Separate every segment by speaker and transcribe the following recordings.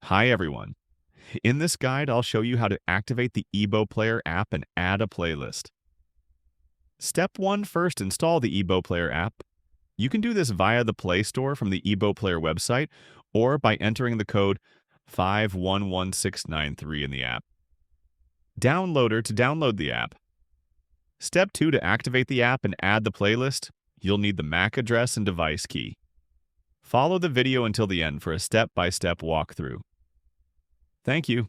Speaker 1: Hi everyone. In this guide, I'll show you how to activate the IBO Player app and add a playlist. Step 1. First, install the IBO Player app. You can do this via the Play Store from the IBO Player website or by entering the code 511693 in the app. Downloader to download the app. Step 2. To activate the app and add the playlist, you'll need the MAC address and device key. Follow the video until the end for a step-by-step walkthrough. Thank you.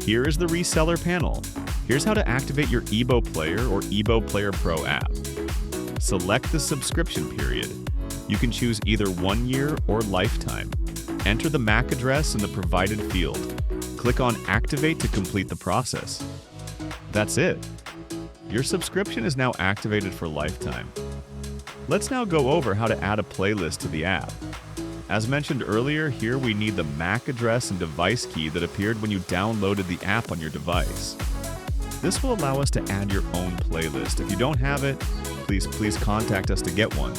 Speaker 1: Here is the reseller panel. Here's how to activate your IBO Player or IBO Player Pro app. Select the subscription period. You can choose either 1 year or lifetime. Enter the MAC address in the provided field. Click on Activate to complete the process. That's it. Your subscription is now activated for lifetime. Let's now go over how to add a playlist to the app. As mentioned earlier, here we need the MAC address and device key that appeared when you downloaded the app on your device. This will allow us to add your own playlist. If you don't have it, please contact us to get one.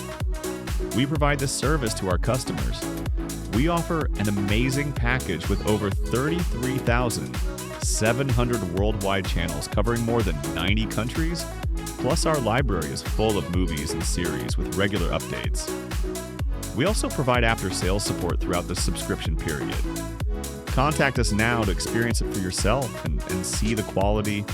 Speaker 1: We provide this service to our customers. We offer an amazing package with over 33,700 worldwide channels covering more than 90 countries, plus our library is full of movies and series with regular updates. We also provide after-sales support throughout the subscription period. Contact us now to experience it for yourself and see the quality.